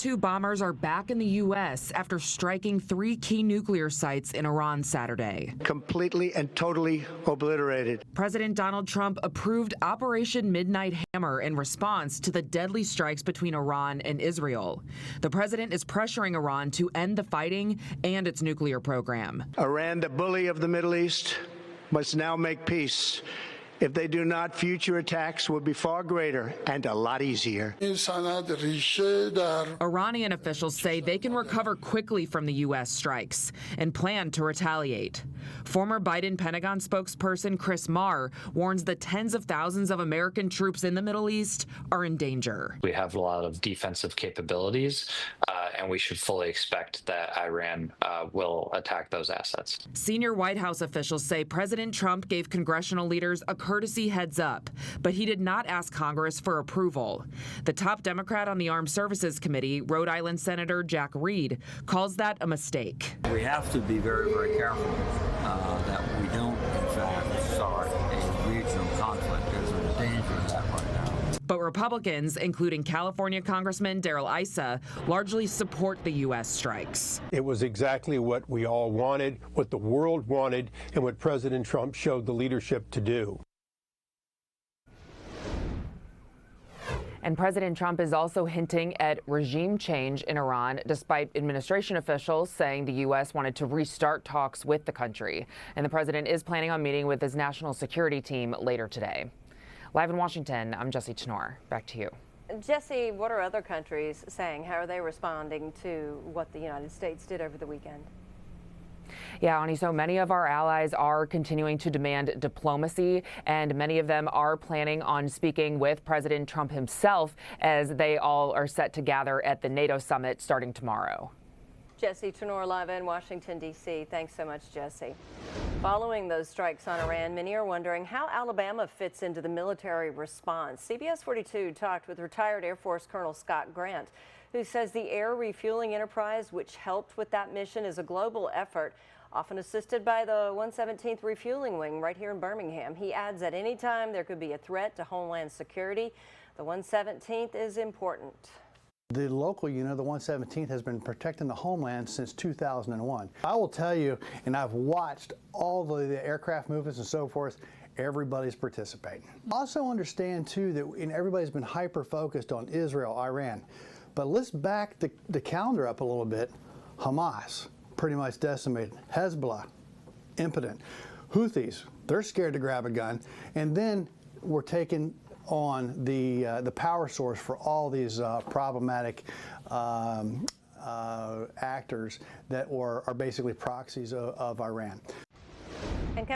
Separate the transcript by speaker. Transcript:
Speaker 1: II bombers are back in the U.S. after striking 3 key nuclear sites in Iran Saturday.
Speaker 2: Completely and totally obliterated.
Speaker 1: President Donald Trump approved Operation Midnight Hammer in response to the deadly strikes between Iran and Israel. The president is pressuring Iran to end the fighting and its nuclear program.
Speaker 2: Iran, the bully of the Middle East, must now make peace. If they do not, future attacks will be far greater and a lot easier.
Speaker 1: Iranian officials say they can recover quickly from the U.S. strikes and plan to retaliate. Former Biden Pentagon spokesperson Chris Marr warns that tens of thousands of American troops in the Middle East are in danger.
Speaker 3: We have a lot of defensive capabilities, and we should fully expect that Iran will attack those assets.
Speaker 1: Senior White House officials say President Trump gave congressional leaders a courtesy heads up, but he did not ask Congress for approval. The top Democrat on the Armed Services Committee, Rhode Island Senator Jack Reed, calls that a mistake.
Speaker 4: We have to be very, very careful that we don't, in fact, start a regional conflict. There's a danger of that right now.
Speaker 1: But Republicans, including California Congressman Darrell Issa, largely support the U.S. strikes.
Speaker 5: It was exactly what we all wanted, what the world wanted, and what President Trump showed the leadership to do.
Speaker 1: And President Trump is also hinting at regime change in Iran, despite administration officials saying the U.S. wanted to restart talks with the country. And the president is planning on meeting with his national security team later today. Live in Washington, I'm Jesse Tenor. Back to you.
Speaker 6: Jesse, what are other countries saying? How are they responding to what the United States did over the weekend?
Speaker 1: Yeah, Ani, so many of our allies are continuing to demand diplomacy, and many of them are planning on speaking with President Trump himself as they all are set to gather at the NATO summit starting tomorrow.
Speaker 6: Jesse Tenor, live in Washington, D.C. Thanks so much, Jesse. Following those strikes on Iran, many are wondering how Alabama fits into the military response. CBS 42 talked with retired Air Force Colonel Scott Grant, who says the air refueling enterprise, which helped with that mission, is a global effort, often assisted by the 117th Refueling Wing right here in Birmingham. He adds at any time there could be a threat to Homeland Security, the 117th is important.
Speaker 7: The local unit, the 117th, has been protecting the homeland since 2001. I will tell you, and I've watched all the aircraft movements and so forth, everybody's participating. Also understand, too, that everybody's been hyper-focused on Israel, Iran. But let's back the calendar up a little bit. Hamas, pretty much decimated. Hezbollah, impotent. Houthis, they're scared to grab a gun. And then we're taking on the power source for all these problematic actors that are basically proxies of Iran.